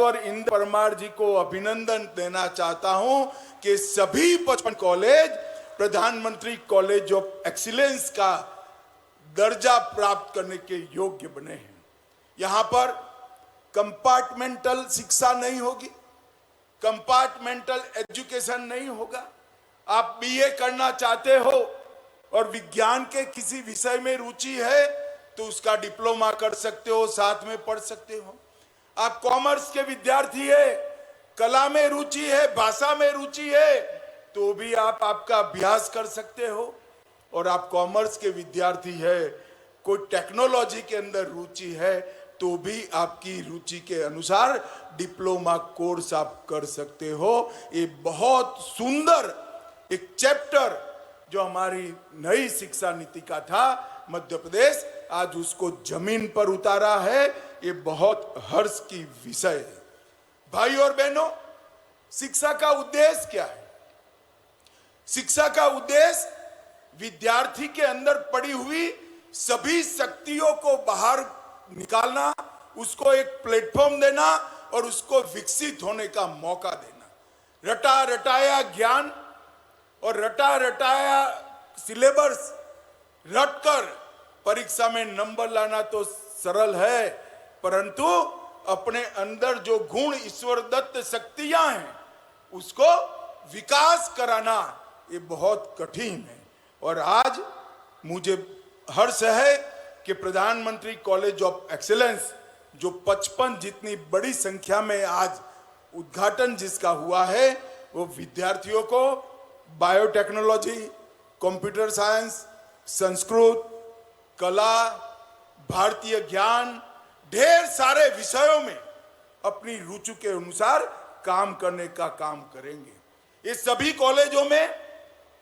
और इंद्र परमार जी को अभिनंदन देना चाहता हूं कि सभी 55 कॉलेज प्रधानमंत्री कॉलेज ऑफ एक्सीलेंस का दर्जा प्राप्त करने के योग्य बने हैं। यहां पर कंपार्टमेंटल शिक्षा नहीं होगी, कंपार्टमेंटल एजुकेशन नहीं होगा। आप बीए करना चाहते हो और विज्ञान के किसी विषय में रुचि है तो उसका डिप्लोमा कर सकते हो, साथ में पढ़ सकते हो। आप कॉमर्स के विद्यार्थी है, कला में रुचि है, भाषा में रुचि है, तो भी आप आपका अभ्यास कर सकते हो। और आप कॉमर्स के विद्यार्थी है, कोई टेक्नोलॉजी के अंदर रुचि है, तो भी आपकी रुचि के अनुसार डिप्लोमा कोर्स आप कर सकते हो। ये बहुत सुंदर एक चैप्टर जो हमारी नई शिक्षा नीति का था, मध्य प्रदेश आज उसको जमीन पर उतारा है। ये बहुत हर्ष की विषय है। भाई और बहनों, शिक्षा का उद्देश्य क्या है? शिक्षा का उद्देश्य विद्यार्थी के अंदर पड़ी हुई सभी शक्तियों को बाहर निकालना, उसको एक प्लेटफॉर्म देना और उसको विकसित होने का मौका देना। रटा रटाया ज्ञान और रटा रटाया सिलेबस रटकर परीक्षा में नंबर लाना तो सरल है, परंतु अपने अंदर जो गुण ईश्वर दत्त शक्तियां हैं उसको विकास कराना ये बहुत कठिन है। और आज मुझे हर्ष है कि प्रधानमंत्री कॉलेज ऑफ एक्सीलेंस जो 55 जितनी बड़ी संख्या में आज उद्घाटन जिसका हुआ है, वो विद्यार्थियों को बायोटेक्नोलॉजी, कंप्यूटर साइंस, संस्कृत, कला, भारतीय ज्ञान, ढेर सारे विषयों में अपनी रुचि के अनुसार काम करने का काम करेंगे। ये सभी कॉलेजों में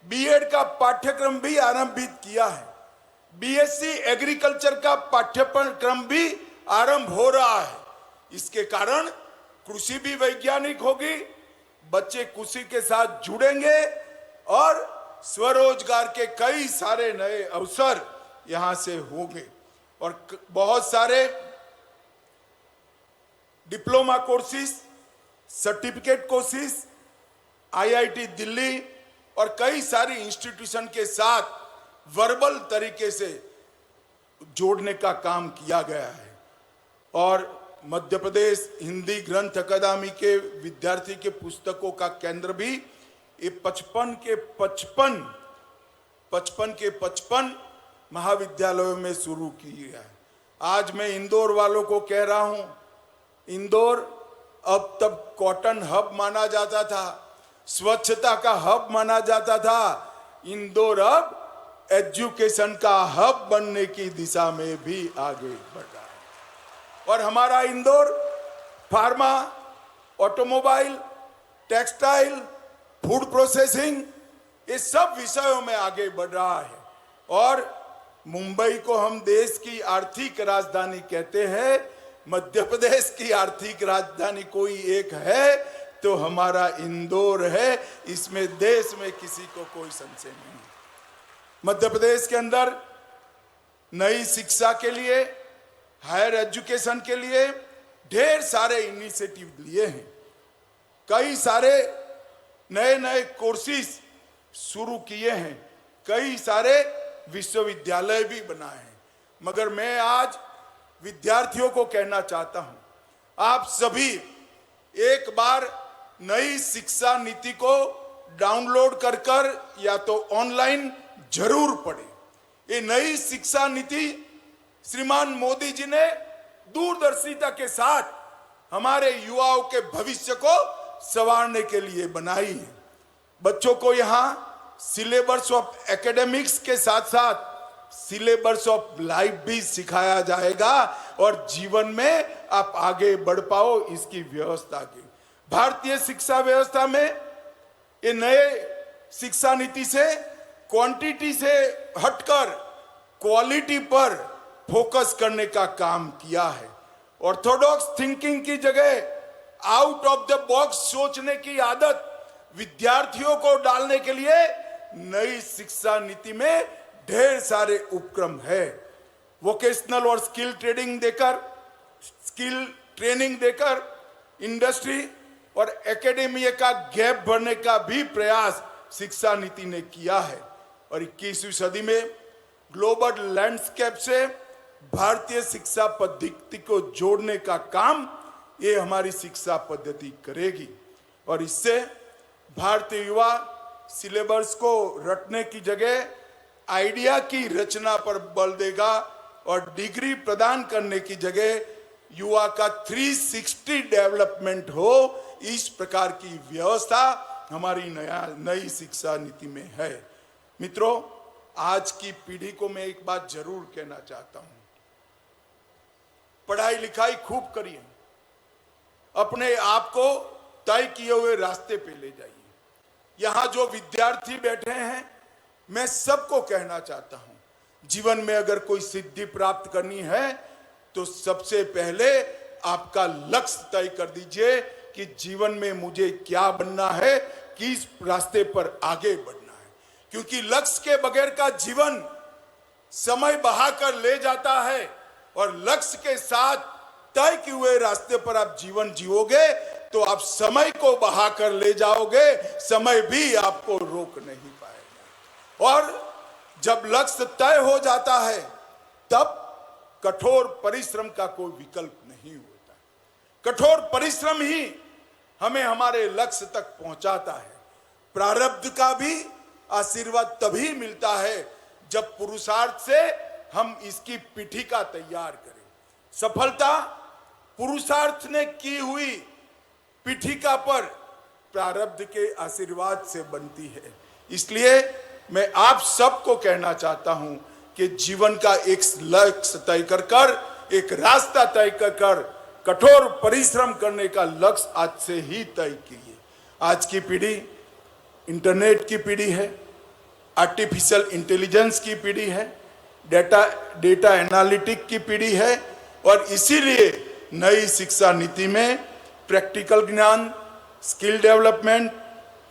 बीएड का पाठ्यक्रम भी आरंभित किया है। बीएससी एग्रीकल्चर का पाठ्यक्रम भी आरंभ हो रहा है। इसके कारण कृषि भी वैज्ञानिक होगी, बच्चे कृषि के साथ जुड़ेंगे और स्वरोजगार के कई सारे नए अवसर यहां से होंगे। और बहुत सारे diploma courses, certificate courses IIT Delhi और कई सारी इंस्टीट्यूशन के साथ वर्बल तरीके से जोड़ने का काम किया गया है। और मध्य प्रदेश हिंदी ग्रंथ अकादमी के विद्यार्थी के पुस्तकों का केंद्र भी ये 55 के 55 महाविद्यालयों में शुरू किया है। आज मैं इंदौर वालों को कह रहा हूं, इंदौर अब तब कॉटन हब माना जाता था, स्वच्छता का हब माना जाता था। इंदौर अब एजुकेशन का हब बनने की दिशा में भी आगे बढ़ रहा है। और हमारा Indore pharma, automobile, textile, food processing, ये सब विषयों में आगे बढ़ रहा है। और मुंबई को हम देश की आर्थिक राजधानी कहते हैं। मध्य प्रदेश की आर्थिक राजधानी कोई एक है तो हमारा इंदौर है। इसमें देश में किसी को कोई संशय नहीं। मध्य प्रदेश के अंदर नई शिक्षा के लिए, हायर एजुकेशन के लिए ढेर सारे इनिशिएटिव लिए हैं। कई सारे नए नए कोर्सेज शुरू किए हैं, कई सारे विश्वविद्यालय भी बनाए हैं। मगर मैं आज विद्यार्थियों को कहना चाहता हूं, आप सभी एक बार नई शिक्षा नीति को डाउनलोड कर या तो ऑनलाइन जरूर पढ़ें। ये नई शिक्षा नीति श्रीमान मोदी जी ने दूरदर्शिता के साथ हमारे युवाओं के भविष्य को संवारने के लिए बनाई है। बच्चों को यहाँ सिलेबस ऑफ एकेडमिक्स के साथ साथ सिलेबस ऑफ लाइफ भी सिखाया जाएगा और जीवन में आप आगे बढ़ पाओ, इसकी व्यवस्था की। भारतीय शिक्षा व्यवस्था में ये नए शिक्षा नीति से क्वांटिटी से हटकर क्वालिटी पर फोकस करने का काम किया है। ऑर्थोडॉक्स थिंकिंग की जगह आउट ऑफ द बॉक्स सोचने की आदत विद्यार्थियों को डालने के लिए नई शिक्षा नीति में ढेर सारे उपक्रम है। वोकेशनल और स्किल ट्रेनिंग देकर इंडस्ट्री और एकेडमी का गैप भरने का भी प्रयास शिक्षा नीति ने किया है। और 21वीं सदी में ग्लोबल लैंडस्केप से भारतीय शिक्षा पद्धति को जोड़ने का काम ये हमारी शिक्षा पद्धति करेगी। और इससे भारतीय युवा सिलेबस को रटने की जगह आइडिया की रचना पर बल देगा और डिग्री प्रदान करने की जगह युवा का 360 डेवलपमेंट हो, इस प्रकार की व्यवस्था हमारी नई शिक्षा नीति में है। मित्रों, आज की पीढ़ी को मैं एक बात जरूर कहना चाहता हूं, पढ़ाई लिखाई खूब करिए, अपने आप को तय किए हुए रास्ते पे ले जाइए। यहां जो विद्यार्थी बैठे हैं, मैं सबको कहना चाहता हूं, जीवन में अगर कोई सिद्धि प्राप्त करनी है तो सबसे पहले आपका लक्ष्य तय कर दीजिए कि जीवन में मुझे क्या बनना है, किस रास्ते पर आगे बढ़ना है। क्योंकि लक्ष्य के बगैर का जीवन समय बहाकर ले जाता है और लक्ष्य के साथ तय किए हुए रास्ते पर आप जीवन जियोगे तो आप समय को बहाकर ले जाओगे, समय भी आपको रोक नहीं पाएगा। और जब लक्ष्य तय हो जाता है तब कठोर परिश्रम का कोई विकल्प नहीं होता। कठोर परिश्रम ही हमें हमारे लक्ष्य तक पहुंचाता है। प्रारब्ध का भी आशीर्वाद तभी मिलता है जब पुरुषार्थ से हम इसकी पीठिका तैयार करें। सफलता पुरुषार्थ ने की हुई पीठिका पर प्रारब्ध के आशीर्वाद से बनती है। इसलिए मैं आप सबको कहना चाहता हूं कि जीवन का एक लक्ष्य तय कर एक रास्ता तय कर कठोर परिश्रम करने का लक्ष्य आज से ही तय कीजिए। आज की पीढ़ी इंटरनेट की पीढ़ी है, आर्टिफिशियल इंटेलिजेंस की पीढ़ी है, डेटा एनालिटिक की पीढ़ी है और इसीलिए नई शिक्षा नीति में प्रैक्टिकल ज्ञान, स्किल डेवलपमेंट,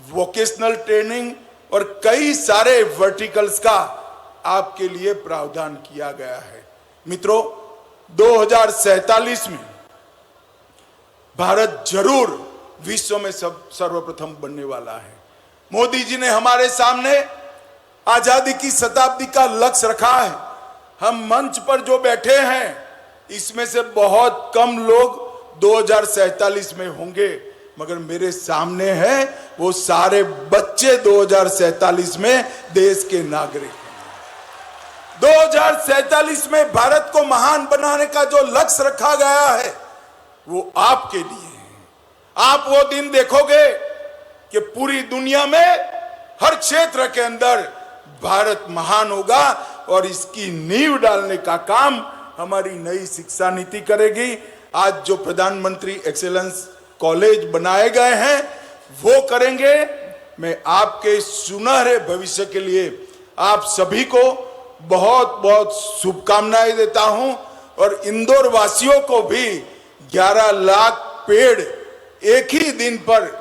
वोकेशनल ट्रेनिंग और कई सारे वर्टिकल्स का आपके लिए प्रावधान किया गया है। मित्रों, 2047 में भारत जरूर विश्व में सर्वप्रथम बनने वाला है। मोदी जी ने हमारे सामने आजादी की शताब्दी का लक्ष्य रखा है। हम मंच पर जो बैठे हैं इसमें से बहुत कम लोग 2047 में होंगे, मगर मेरे सामने है वो सारे बच्चे 2047 में देश के नागरिक हैं। 2047 में भारत को महान बनाने का जो लक्ष्य रखा गया है वो आपके लिए है। आप वो दिन देखोगे कि पूरी दुनिया में हर क्षेत्र के अंदर भारत महान होगा और इसकी नींव डालने का काम हमारी नई शिक्षा नीति करेगी। आज जो प्रधानमंत्री एक्सेलेंस कॉलेज बनाए गए हैं वो करेंगे। मैं आपके सुनहरे भविष्य के लिए आप सभी को बहुत बहुत शुभकामनाएं देता हूं और इंदौर वासियों को भी 11 लाख पेड़ एक ही दिन पर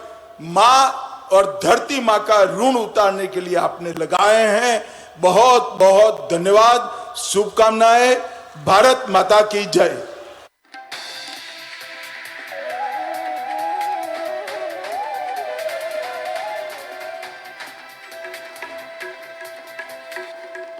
मां और धरती मां का ऋण उतारने के लिए आपने लगाए हैं। बहुत बहुत धन्यवाद, शुभकामनाएं। भारत माता की जय।